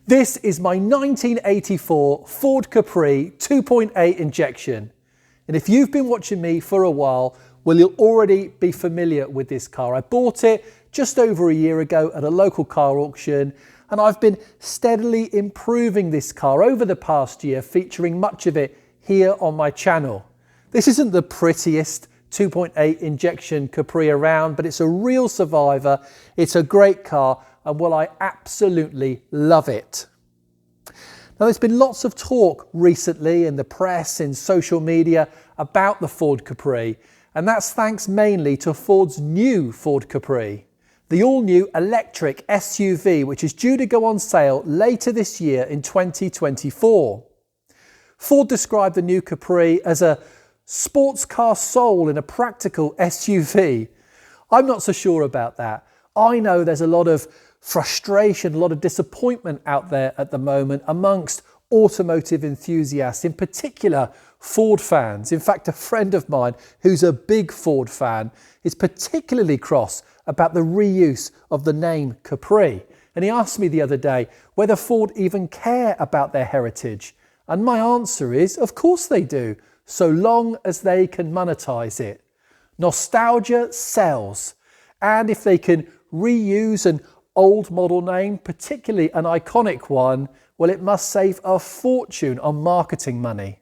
This is my 1984 Ford Capri 2.8 injection. And if you've been watching me for a while, well, you'll already be familiar with this car. I bought it just over a year ago at a local car auction, and I've been steadily improving this car over the past year, featuring much of it here on my channel. This isn't the prettiest 2.8 injection Capri around, but it's a real survivor. It's a great car, and well, I absolutely love it. Now, there's been lots of talk recently in the press, in social media, about the Ford Capri, and that's thanks mainly to Ford's new Ford Capri, the all-new electric SUV, which is due to go on sale later this year in 2024. Ford described the new Capri as a sports car soul in a practical SUV. I'm not so sure about that. I know there's a lot of frustration, a lot of disappointment out there at the moment amongst automotive enthusiasts, in particular Ford fans. In fact, a friend of mine who's a big Ford fan is particularly cross about the reuse of the name Capri. And he asked me the other day whether Ford even care about their heritage. And my answer is, of course they do, so long as they can monetize it. Nostalgia sells. And if they can reuse an old model name, particularly an iconic one, well, it must save a fortune on marketing money.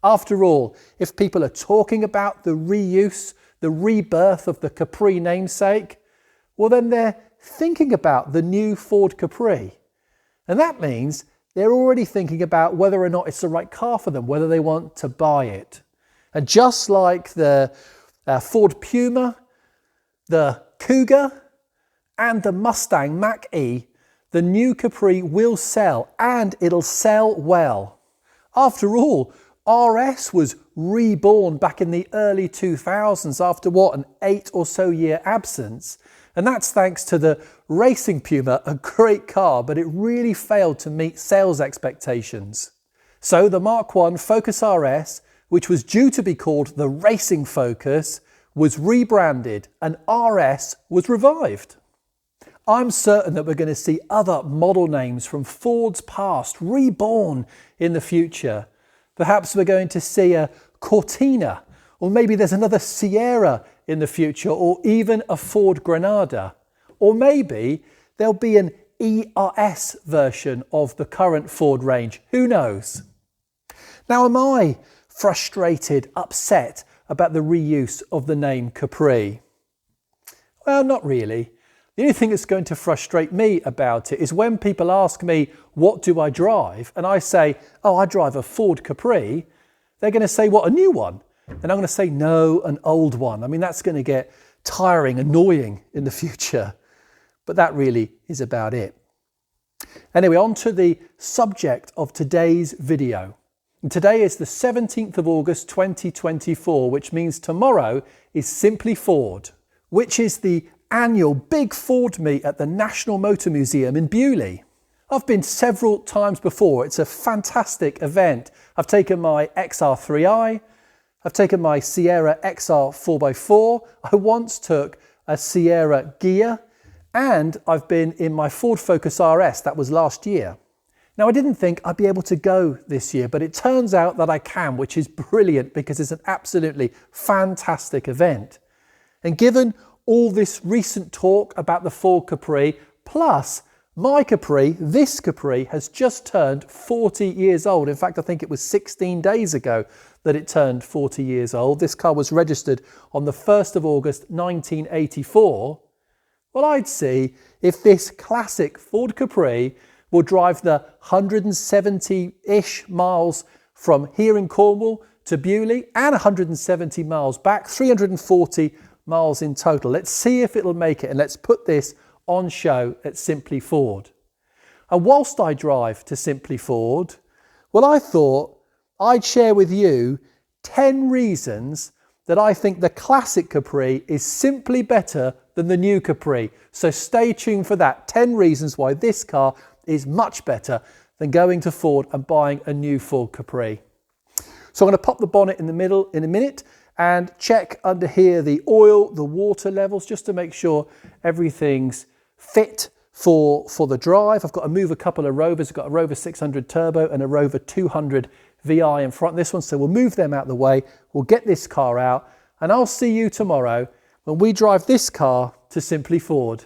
After all, if people are talking about the reuse, the rebirth of the Capri namesake, well, then they're thinking about the new Ford Capri. And that means they're already thinking about whether or not it's the right car for them, whether they want to buy it. And just like the Ford Puma, the Cougar, and the Mustang Mach-E, the new Capri will sell, and it'll sell well. After all, RS was reborn back in the early 2000s after what, an 8 or so year absence. And that's thanks to the Racing Puma, a great car, but it really failed to meet sales expectations. So the Mark I Focus RS, which was due to be called the Racing Focus, was rebranded and RS was revived. I'm certain that we're going to see other model names from Ford's past reborn in the future. Perhaps we're going to see a Cortina, or maybe there's another Sierra in the future, or even a Ford Granada. Or maybe there'll be an ERS version of the current Ford range. Who knows? Now, am I frustrated, upset about the reuse of the name Capri? Well, not really. The only thing that's going to frustrate me about it is when people ask me, what do I drive? And I say, oh, I drive a Ford Capri. They're going to say, what, a new one? And I'm going to say, no, an old one. I mean, that's going to get tiring, annoying in the future. But that really is about it. Anyway, on to the subject of today's video. And today is the 17th of August 2024, which means tomorrow is Simply Ford, which is the annual big Ford meet at the National Motor Museum in Beaulieu. I've been several times before. It's a fantastic event. I've taken my XR3i, I've taken my Sierra XR 4x4, I once took a Sierra Ghia, and I've been in my Ford Focus RS, that was last year. Now, I didn't think I'd be able to go this year, but it turns out that I can, which is brilliant because it's an absolutely fantastic event. And given all this recent talk about the Ford Capri, plus my Capri, this Capri, has just turned 40 years old. In fact, I think it was 16 days ago that it turned 40 years old. This car was registered on the 1st of August 1984. Well, I'd see if this classic Ford Capri will drive the 170-ish miles from here in Cornwall to Beaulieu and 170 miles back, 340 miles in total. Let's see if it'll make it, and let's put this on show at Simply Ford. And whilst I drive to Simply Ford, well, I thought I'd share with you 10 reasons that I think the classic Capri is simply better than the new Capri. So stay tuned for that. 10 reasons why this car is much better than going to Ford and buying a new Ford Capri. So I'm going to pop the bonnet in the middle in a minute and check under here the oil, the water levels, just to make sure everything's fit for the drive. I've got to move a couple of Rovers. I've got a Rover 600 Turbo and a Rover 200 VI in front of this one. So we'll move them out of the way. We'll get this car out and I'll see you tomorrow when we drive this car to Simply Ford.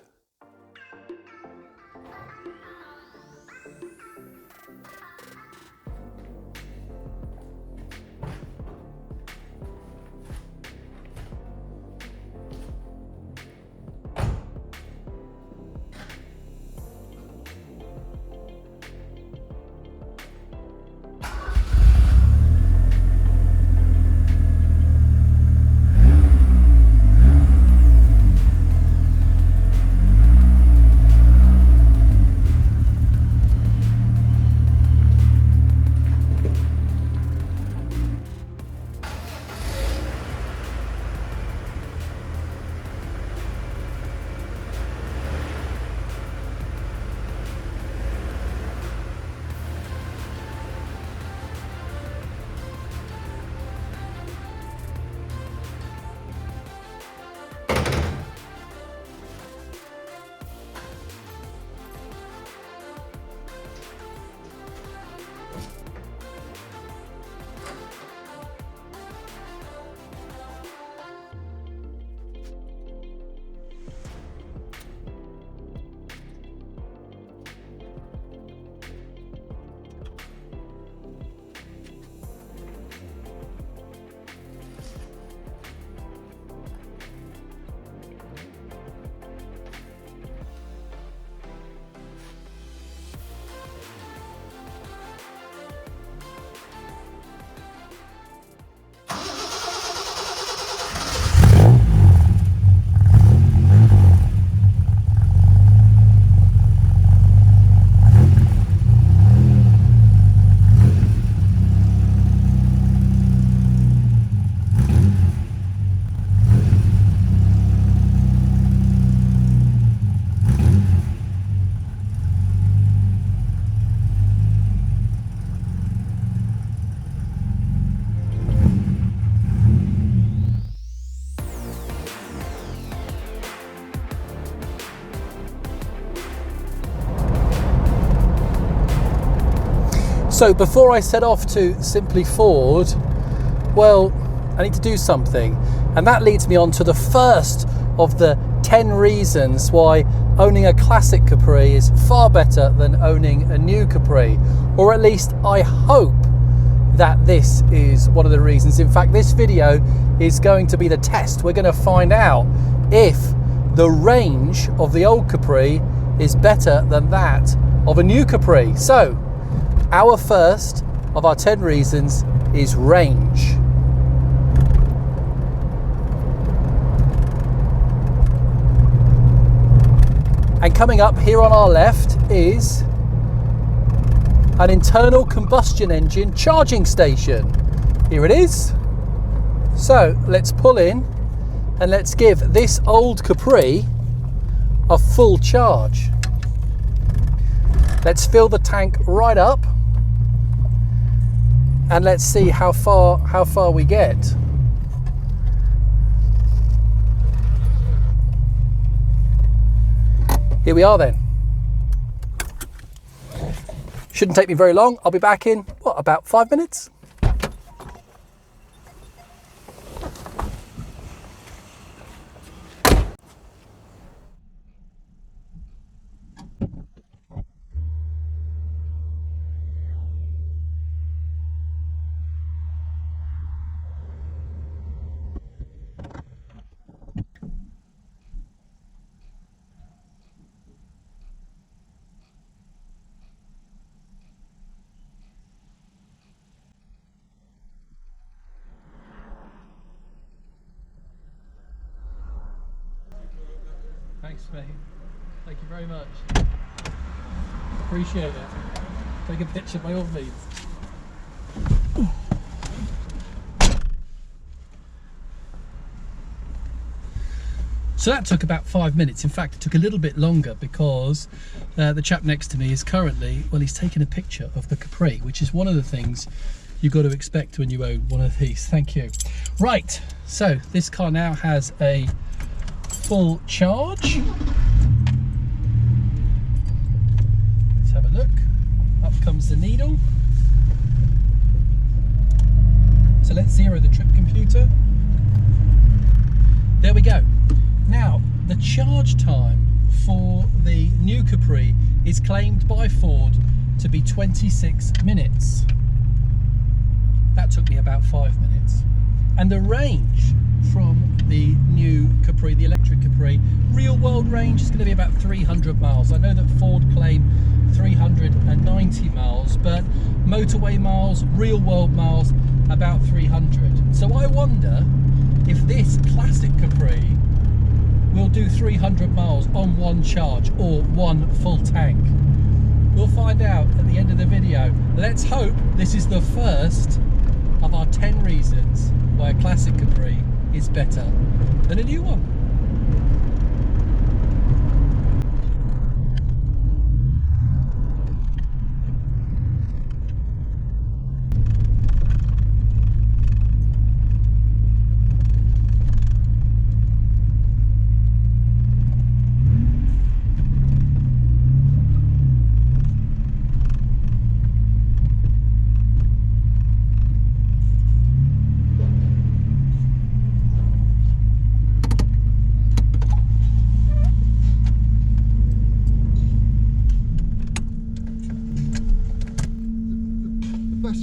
So before I set off to Simply Ford, well, I need to do something. And that leads me on to the first of the 10 reasons why owning a classic Capri is far better than owning a new Capri. Or at least I hope that this is one of the reasons. In fact, this video is going to be the test. We're going to find out if the range of the old Capri is better than that of a new Capri. So, our first of our 10 reasons is range. And coming up here on our left is an internal combustion engine charging station. Here it is. So let's pull in and let's give this old Capri a full charge. Let's fill the tank right up and let's see how far we get. Here we are then. Shouldn't take me very long. I'll be back in, what, about 5 minutes? Thanks, mate. Thank you very much. Appreciate it. Take a picture by all means. So that took about 5 minutes. In fact, it took a little bit longer because the chap next to me is currently, well, he's taking a picture of the Capri, which is one of the things you've got to expect when you own one of these. Thank you. Right, so this car now has a full charge. comes the needle. So let's zero the trip computer. There we go. Now, the charge time for the new Capri is claimed by Ford to be 26 minutes. That took me about 5 minutes. And the range from the new Capri, the electric Capri, real world range is going to be about 300 miles. I know that Ford claim 390 miles, but motorway miles, real world miles, about 300. So I wonder if this classic Capri will do 300 miles on one charge or one full tank. We'll find out at the end of the video. Let's hope this is the first of our 10 reasons why a classic Capri is better than a new one.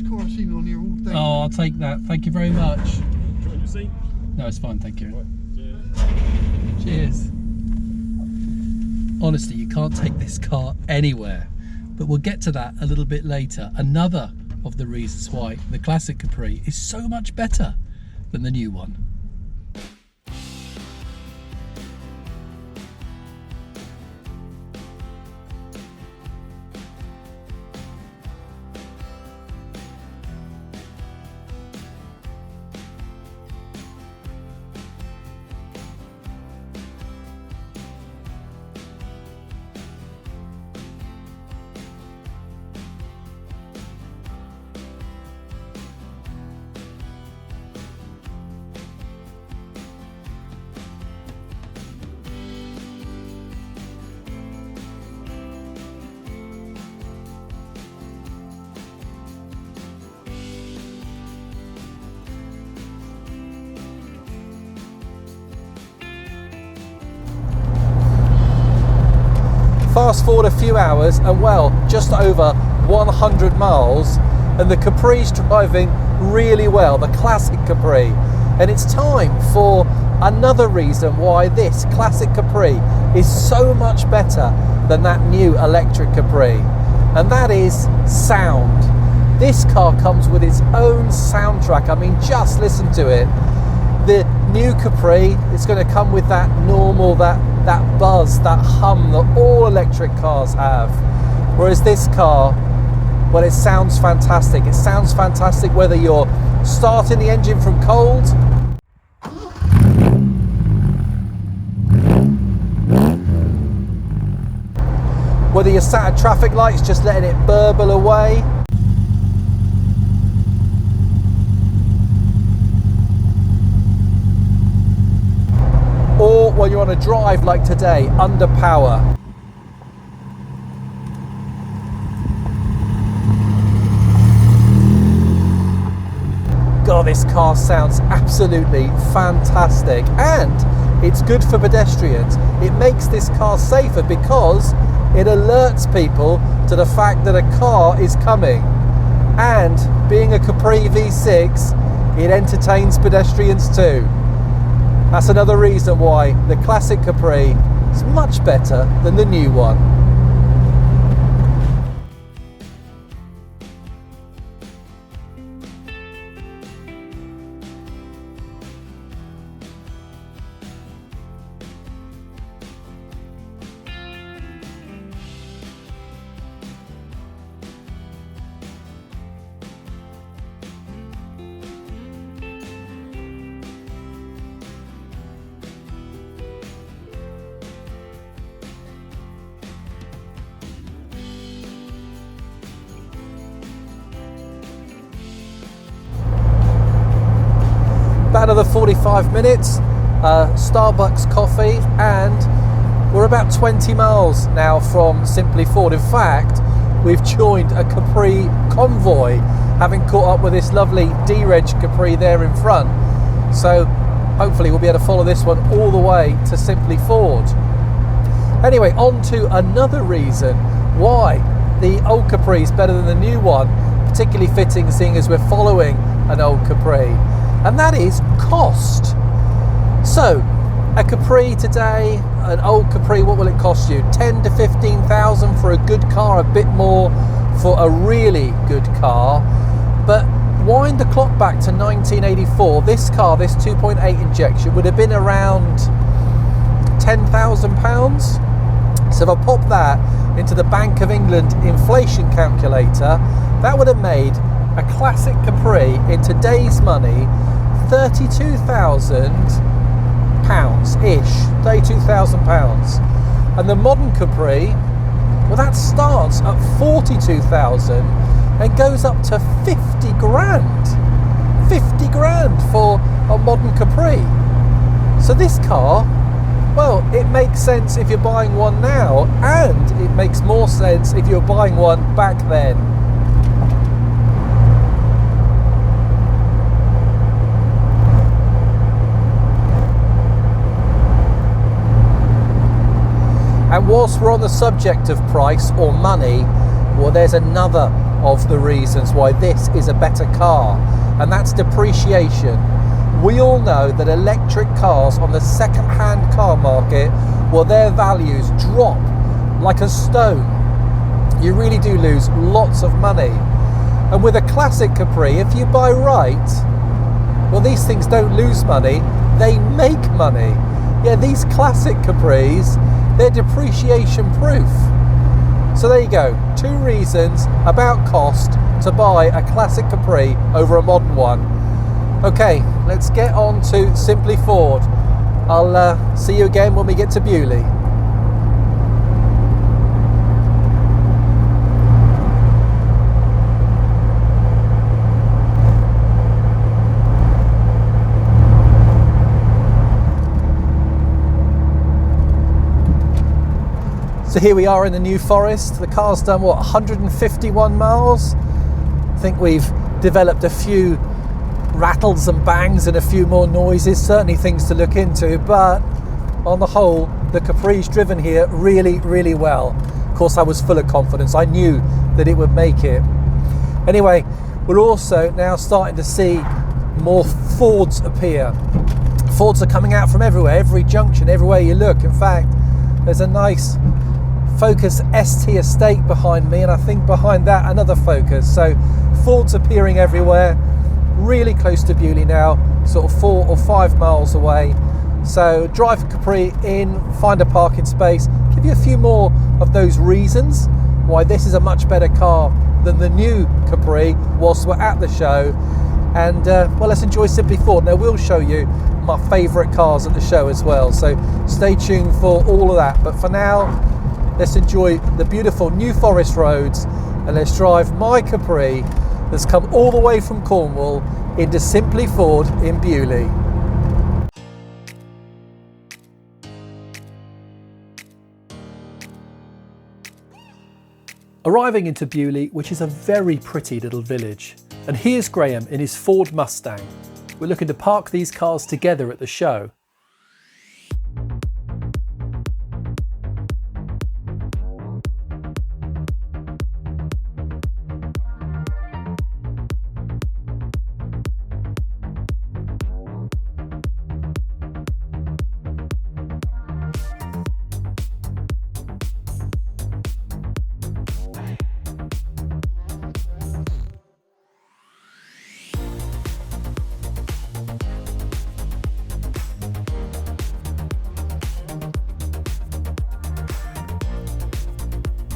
Car I've seen on here all day. Oh, I'll take that. Thank you very much. Do you want your seat? No, it's fine. Thank you. Right. Cheers. Cheers. Honestly, you can't take this car anywhere, but we'll get to that a little bit later. Another of the reasons why the classic Capri is so much better than the new one. Fast forward a few hours and well, just over 100 miles and the Capri's driving really well, the classic Capri. And it's time for another reason why this classic Capri is so much better than that new electric Capri. And that is sound. This car comes with its own soundtrack. I mean, just listen to it. The new Capri is going to come with that normal, that buzz, that hum that all electric cars have. Whereas this car, well, it sounds fantastic. It sounds fantastic whether you're starting the engine from cold, whether you're sat at traffic lights just letting it burble away, or when you're on a drive like today, under power. God, this car sounds absolutely fantastic, and it's good for pedestrians. It makes this car safer because it alerts people to the fact that a car is coming. And being a Capri V6, it entertains pedestrians too. That's another reason why the classic Capri is much better than the new one. About another 45 minutes, Starbucks coffee, and we're about 20 miles now from Simply Ford. In fact, we've joined a Capri convoy, having caught up with this lovely D-Reg Capri there in front. So hopefully we'll be able to follow this one all the way to Simply Ford. Anyway, on to another reason why the old Capri is better than the new one, particularly fitting seeing as we're following an old Capri, and that is cost. So a Capri today, an old Capri, what will it cost you? 10 to 15,000 for a good car, a bit more for a really good car. But wind the clock back to 1984, this car, this 2.8 injection, would have been around £10,000. So if I pop that into the Bank of England inflation calculator, that would have made a classic Capri in today's money £32,000-ish, £32,000. And the modern Capri, well, that starts at 42,000 and goes up to 50 grand. 50 grand for a modern Capri. So this car, well, it makes sense if you're buying one now, and it makes more sense if you're buying one back then. And whilst we're on the subject of price or money, well, there's another of the reasons why this is a better car, and that's depreciation. We all know that electric cars on the second-hand car market, well, their values drop like a stone. You really do lose lots of money. And with a classic Capri, if you buy right, well, these things don't lose money, they make money. Yeah, these classic Capris, they're depreciation proof. So there you go, 2 reasons about cost to buy a classic Capri over a modern one. Okay, let's get on to Simply Ford. I'll see you again when we get to Beaulieu. So here we are in the New Forest. The car's done, what, 151 miles? I think we've developed a few rattles and bangs and a few more noises, certainly things to look into, but on the whole, the Capri's driven here really, really well. Of course, I was full of confidence. I knew that it would make it. Anyway, we're also now starting to see more Fords appear. Fords are coming out from everywhere, every junction, everywhere you look. In fact, there's a nice Focus ST estate behind me, and I think behind that another Focus. So Fords appearing everywhere, really close to Beaulieu now, sort of 4 or 5 miles away. So drive Capri in, find a parking space, give you a few more of those reasons why this is a much better car than the new Capri whilst we're at the show. And well, let's enjoy Simply Ford. Now we'll show you my favourite cars at the show as well, so stay tuned for all of that. But for now, let's enjoy the beautiful New Forest roads, and let's drive my Capri that's come all the way from Cornwall into Simply Ford in Beaulieu. Arriving into Beaulieu, which is a very pretty little village, and here's Graham in his Ford Mustang. We're looking to park these cars together at the show.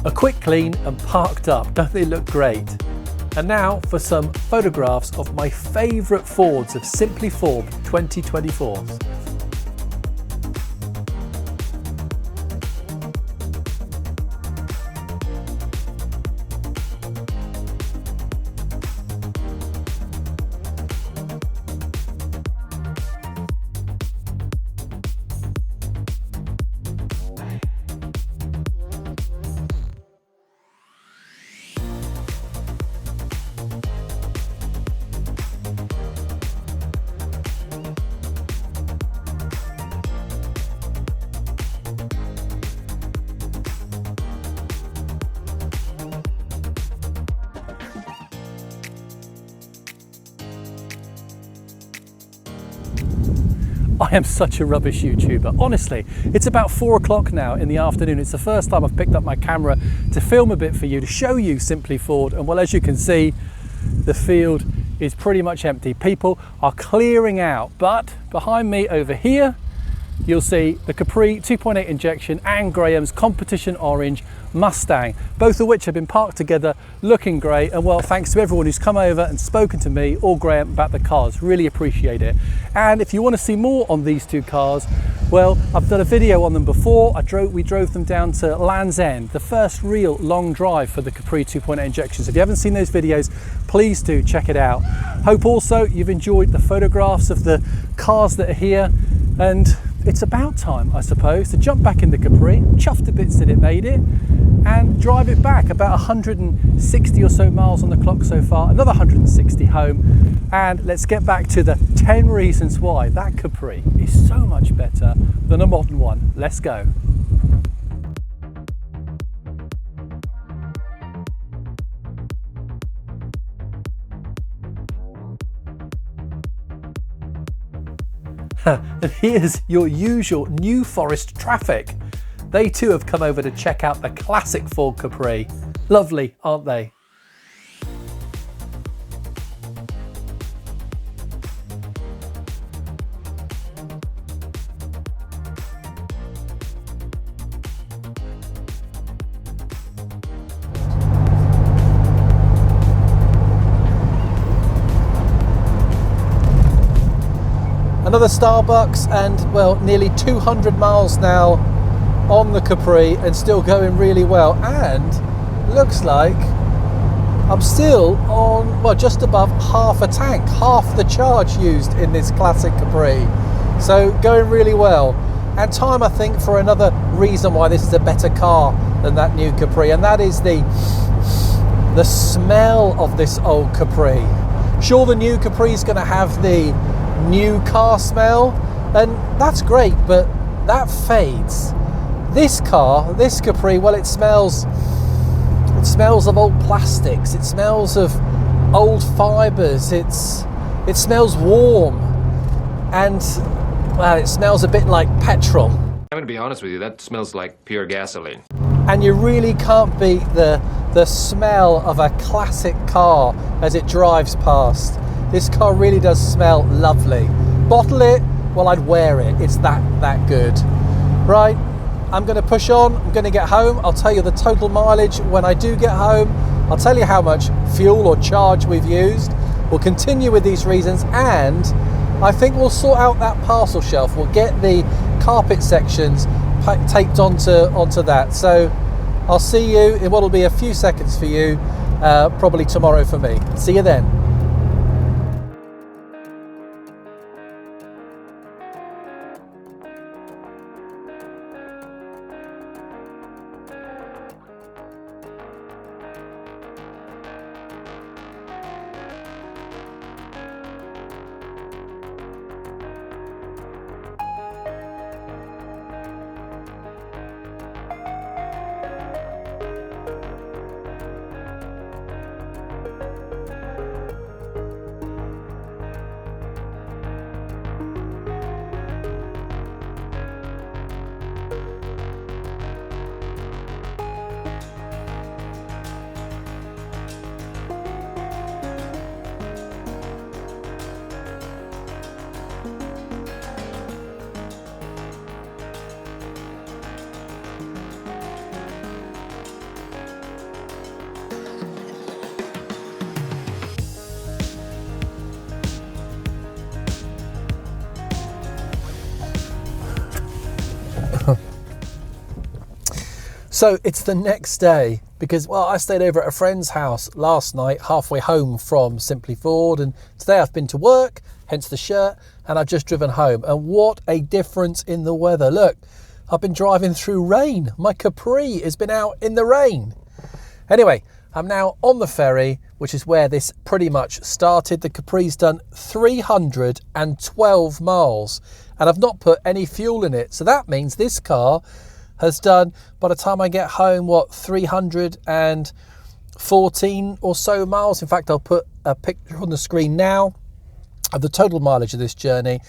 A quick clean and parked up, don't they look great? And now for some photographs of my favourite Fords of Simply Ford 2024. I am such a rubbish YouTuber. Honestly, it's about 4 o'clock now in the afternoon. It's the first time I've picked up my camera to film a bit for you, to show you Simply Ford. And well, as you can see, the field is pretty much empty. People are clearing out, but behind me over here, you'll see the Capri 2.8 injection and Graham's competition orange Mustang, both of which have been parked together looking great. And well, thanks to everyone who's come over and spoken to me or Graham about the cars, really appreciate it. And if you want to see more on these two cars, well, I've done a video on them before. We drove them down to Land's End, the first real long drive for the Capri 2.8 injections. If you haven't seen those videos, please do check it out. Hope also you've enjoyed the photographs of the cars that are here, and it's about time, I suppose, to jump back in the Capri, chuffed to bits that it made it, and drive it back. About 160 or so miles on the clock so far, another 160 home, and let's get back to the 10 reasons why that Capri is so much better than a modern one. Let's go. And here's your usual New Forest traffic. They too have come over to check out the classic Ford Capri. Lovely, aren't they? Another Starbucks, and well, nearly 200 miles now on the Capri and still going really well. And looks like I'm still on, well, just above half a tank, half the charge used in this classic Capri. So going really well. And time, I think, for another reason why this is a better car than that new Capri, and that is the smell of this old Capri. Sure, the new Capri is going to have the new car smell, and that's great, but that fades. This car, this Capri, well, it smells of old plastics, it smells of old fibres, it smells warm, and well, it smells a bit like petrol. I'm gonna be honest with you, that smells like pure gasoline. And you really can't beat the smell of a classic car as it drives past. This car really does smell lovely. Bottle it, well, I'd wear it. It's that good. Right, I'm gonna push on, I'm gonna get home. I'll tell you the total mileage when I do get home. I'll tell you how much fuel or charge we've used. We'll continue with these reasons, and I think we'll sort out that parcel shelf. We'll get the carpet sections taped onto that. So I'll see you in what'll be a few seconds for you, probably tomorrow for me. See you then. So it's the next day because, well, I stayed over at a friend's house last night, halfway home from Simply Ford, and today I've been to work, hence the shirt, and I've just driven home. And what a difference in the weather. Look, I've been driving through rain. My Capri has been out in the rain. Anyway, I'm now on the ferry, which is where this pretty much started. The Capri's done 312 miles, and I've not put any fuel in it. So that means this car has done, by the time I get home, what, 314 or so miles. In fact, I'll put a picture on the screen now of the total mileage of this journey.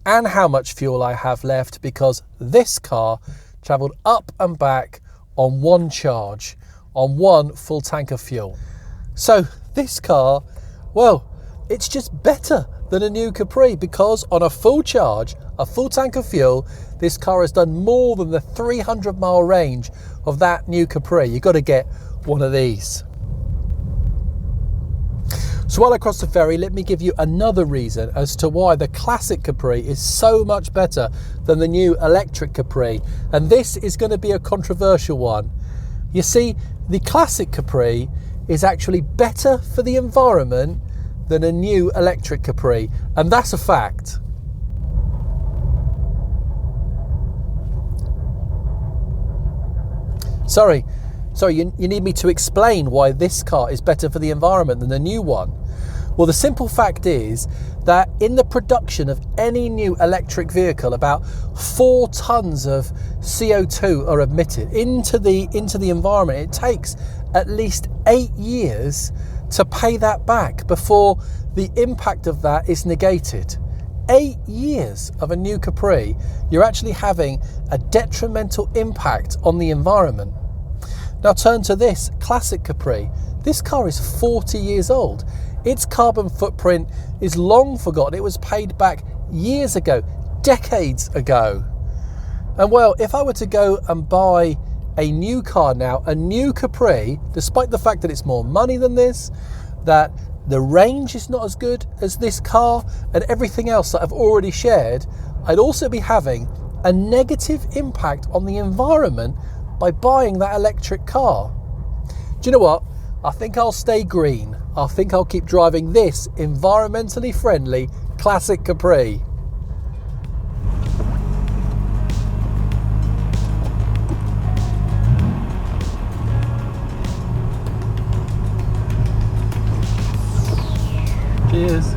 and how much fuel I have left, because this car travelled up and back on one charge, on one full tank of fuel. So this car, well, it's just better than a new Capri, because on a full charge, a full tank of fuel, this car has done more than the 300-mile range of that new Capri. You've got to get one of these. So while I cross the ferry, let me give you another reason as to why the Classic Capri is so much better than the new electric Capri. And this is going to be a controversial one. You see, the Classic Capri is actually better for the environment than a new electric Capri. And that's a fact. Sorry, you need me to explain why this car is better for the environment than the new one. Well, the simple fact is that in the production of any new electric vehicle, about 4 tons of CO2 are emitted into the environment. It takes at least 8 years to pay that back before the impact of that is negated. 8 years of a new Capri, you're actually having a detrimental impact on the environment. Now turn to this Classic Capri. This car is 40 years old. Its carbon footprint is long forgotten. It was paid back years ago, decades ago. And well, if I were to go and buy a new car now, a new Capri, despite the fact that it's more money than this, that the range is not as good as this car, and everything else that I've already shared, I'd also be having a negative impact on the environment by buying that electric car. Do you know what? I think I'll stay green. I think I'll keep driving this environmentally friendly Classic Capri. Cheers.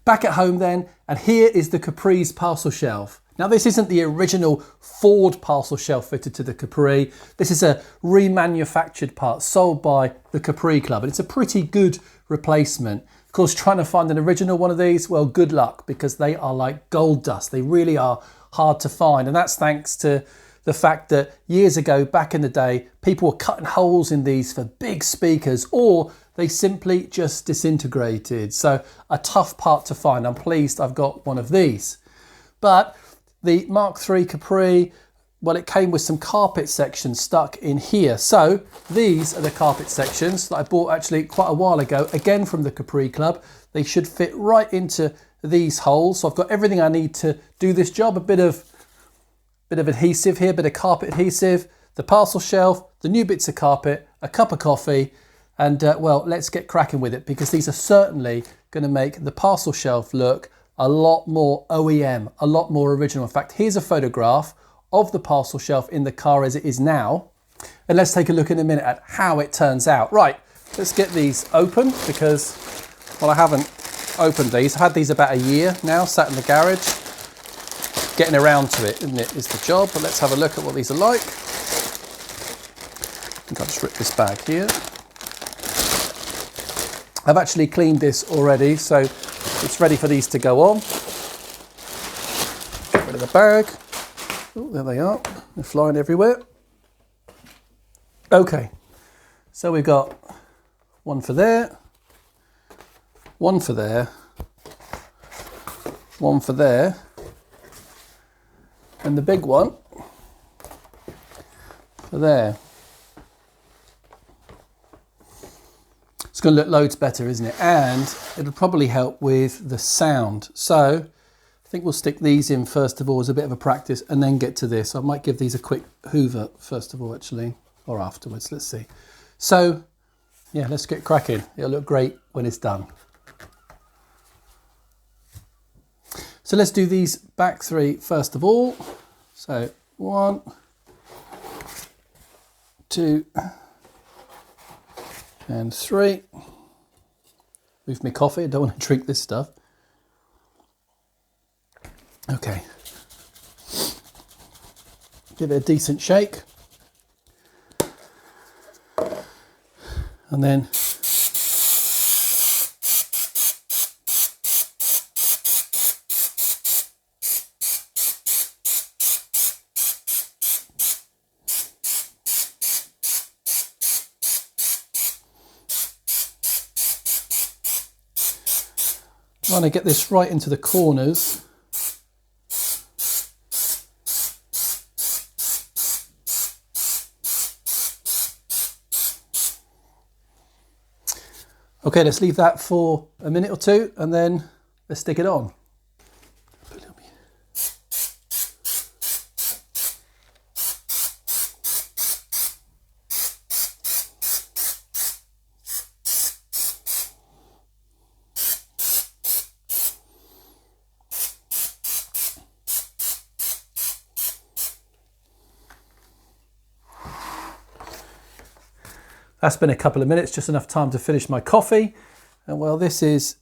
Back at home then, and here is the Capri's parcel shelf. Now this isn't the original Ford parcel shelf fitted to the Capri. This is a remanufactured part sold by the Capri Club, and it's a pretty good replacement. Of course, trying to find an original one of these, well, good luck, because they are like gold dust. They really are hard to find, and that's thanks to the fact that years ago, back in the day, people were cutting holes in these for big speakers, or they simply just disintegrated. So a tough part to find. I'm pleased I've got one of these. But the Mark III Capri, well, it came with some carpet sections stuck in here. So these are the carpet sections that I bought actually quite a while ago, again from the Capri Club. They should fit right into these holes. So I've got everything I need to do this job. A bit of adhesive here, bit of carpet adhesive, the parcel shelf, the new bits of carpet, a cup of coffee, and well, let's get cracking with it, because these are certainly going to make the parcel shelf look a lot more OEM, a lot more original. In fact, here's a photograph of the parcel shelf in the car as it is now. And let's take a look in a minute at how it turns out. Right, let's get these open, because, well, I haven't opened these. I've had these about a year now, sat in the garage. Getting around to it, isn't it, is the job. But let's have a look at what these are like. I think I'll just rip this bag here. I've actually cleaned this already, so it's ready for these to go on. Get rid of the bag. Oh, there they are. They're flying everywhere. Okay, so we've got one for there, one for there, one for there, and the big one for there. It's going to look loads better, isn't it? And it'll probably help with the sound. So I think we'll stick these in first of all as a bit of a practice and then get to this. I might give these a quick hoover first of all actually, or afterwards, let's see. So yeah, let's get cracking. It'll look great when it's done. So let's do these back three first of all. So 1, 2 and 3. Move my coffee, I don't want to drink this stuff. Okay, give it a decent shake, and then trying to get this right into the corners. Okay, let's leave that for a minute or two and then let's stick it on. That's been a couple of minutes, just enough time to finish my coffee. And well, this is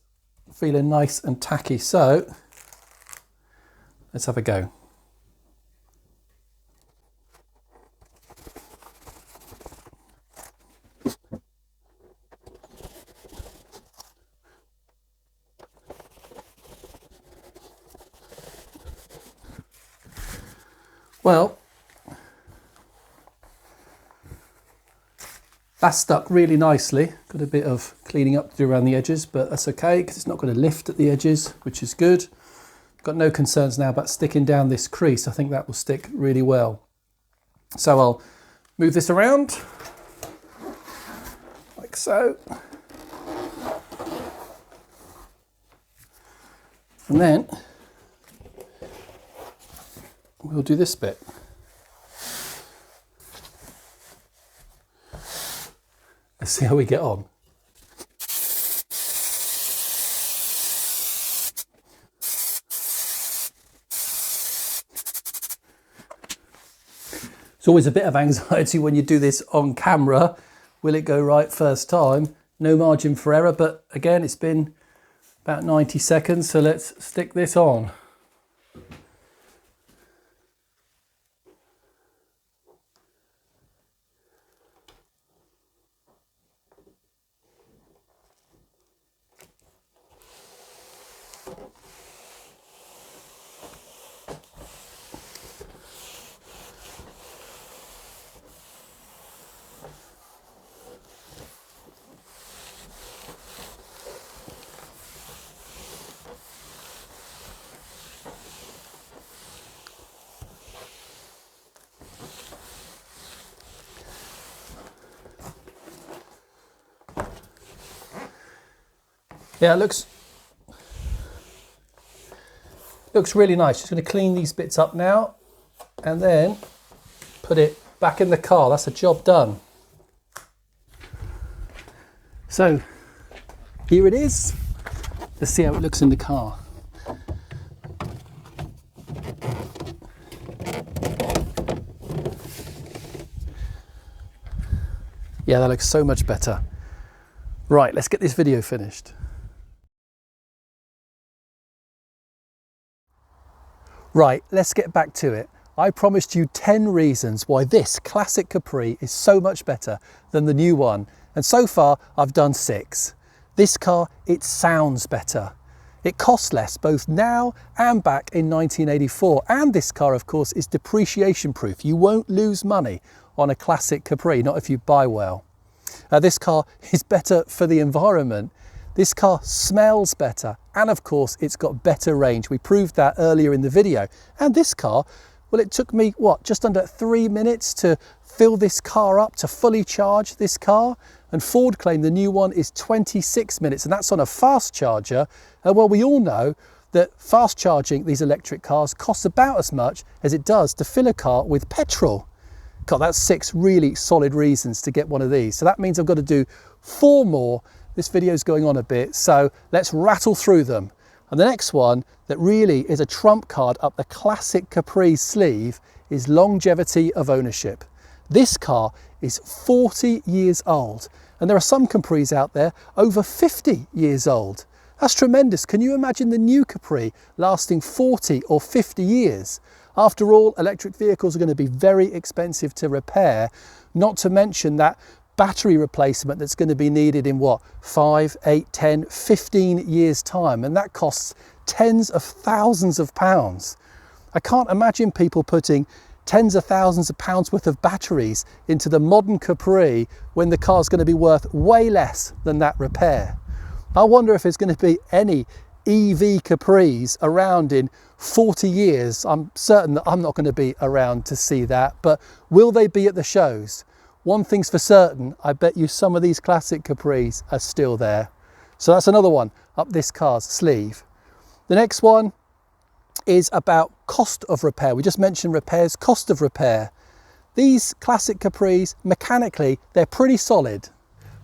feeling nice and tacky, so let's have a go. Well, that's stuck really nicely. Got a bit of cleaning up to do around the edges, but that's okay because it's not going to lift at the edges, which is good. Got no concerns now about sticking down this crease. I think that will stick really well. So I'll move this around like so. And then we'll do this bit. Let's see how we get on. It's always a bit of anxiety when you do this on camera. Will it go right first time? No margin for error, but again, it's been about 90 seconds, so let's stick this on. Yeah, it looks really nice. Just going to clean these bits up now and then put it back in the car. That's a job done. So here it is. Let's see how it looks in the car. Yeah, that looks so much better. Right, let's get this video finished. Right, let's get back to it. I promised you 10 reasons why this classic Capri is so much better than the new one. And so far, I've done 6. This car, it sounds better. It costs less both now and back in 1984. And this car, of course, is depreciation proof. You won't lose money on a classic Capri, not if you buy well. This car is better for the environment. This car smells better, and of course it's got better range. We proved that earlier in the video. And this car, well, it took me, what, just under 3 minutes to fill this car up, to fully charge this car. And Ford claim the new one is 26 minutes, and that's on a fast charger. And well, we all know that fast charging these electric cars costs about as much as it does to fill a car with petrol. God, that's 6 really solid reasons to get one of these. So that means I've got to do 4 more. This video is going on a bit, so let's rattle through them. And the next one that really is a trump card up the Classic Capri sleeve is longevity of ownership. This car is 40 years old, and there are some Capris out there over 50 years old. That's tremendous. Can you imagine the new Capri lasting 40 or 50 years? After all, electric vehicles are going to be very expensive to repair, not to mention that battery replacement that's going to be needed in what, 5, 8, 10, 15 years time, and that costs tens of thousands of pounds. I can't imagine people putting tens of thousands of pounds worth of batteries into the modern Capri when the car's going to be worth way less than that repair. I wonder if there's going to be any EV Capris around in 40 years. I'm certain that I'm not going to be around to see that, but will they be at the shows? One thing's for certain, I bet you some of these Classic Capris are still there. So that's another one up this car's sleeve. The next one is about cost of repair. We just mentioned repairs, cost of repair. These Classic Capris, mechanically, they're pretty solid.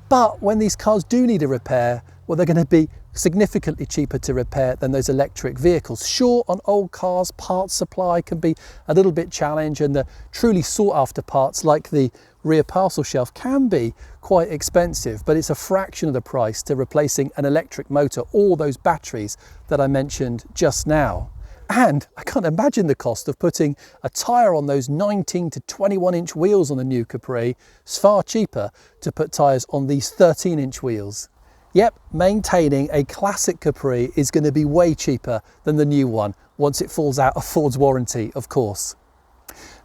But when these cars do need a repair, well, they're going to be significantly cheaper to repair than those electric vehicles. Sure, on old cars, parts supply can be a little bit challenged, and the truly sought after parts like the rear parcel shelf can be quite expensive, but it's a fraction of the price to replacing an electric motor or those batteries that I mentioned just now. And I can't imagine the cost of putting a tyre on those 19 to 21 inch wheels on the new Capri. It's far cheaper to put tyres on these 13-inch wheels. Yep, maintaining a Classic Capri is going to be way cheaper than the new one once it falls out of Ford's warranty, of course.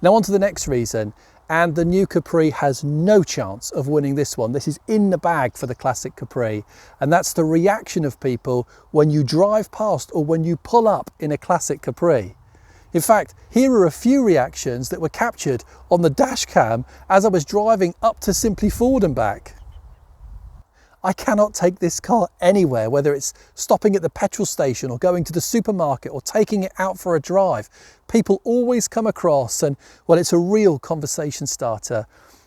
Now on to the next reason, and the new Capri has no chance of winning this one. This is in the bag for the Classic Capri, and that's the reaction of people when you drive past or when you pull up in a Classic Capri. In fact, here are a few reactions that were captured on the dash cam as I was driving up to Simply Ford and back. I cannot take this car anywhere, whether it's stopping at the petrol station or going to the supermarket or taking it out for a drive. People always come across and, well, it's a real conversation starter.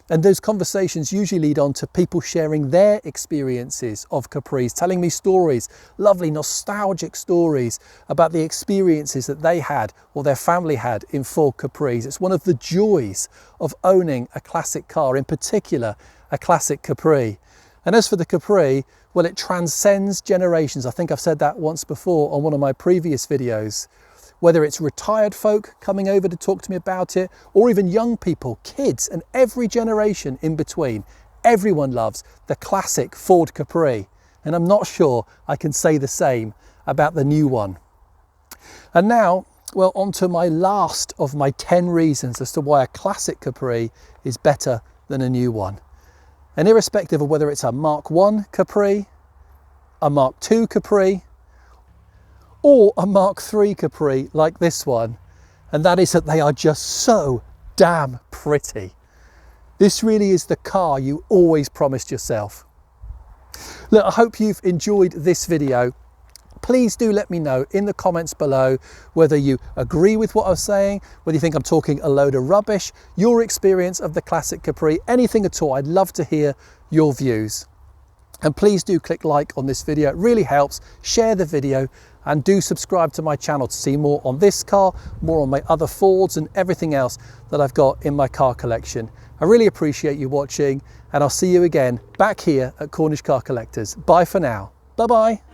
And those conversations usually lead on to people sharing their experiences of Capris, telling me stories, lovely nostalgic stories about the experiences that they had or their family had in Ford Capris. It's one of the joys of owning a classic car, in particular a Classic Capri. And as for the Capri, well, it transcends generations. I think I've said that once before on one of my previous videos. Whether it's retired folk coming over to talk to me about it, or even young people, kids, and every generation in between, everyone loves the classic Ford Capri. And I'm not sure I can say the same about the new one. And now, well, on to my last of my 10 reasons as to why a Classic Capri is better than a new one. And irrespective of whether it's a Mark I Capri, a Mark II Capri, or a Mark III Capri like this one, and that is that they are just so damn pretty. This really is the car you always promised yourself. Look, I hope you've enjoyed this video. Please do let me know in the comments below whether you agree with what I'm saying, whether you think I'm talking a load of rubbish, your experience of the Classic Capri, anything at all. I'd love to hear your views. And please do click like on this video, it really helps. Share the video and do subscribe to my channel to see more on this car, more on my other Fords and everything else that I've got in my car collection. I really appreciate you watching, and I'll see you again back here at Cornish Car Collectors. Bye for now. Bye-bye.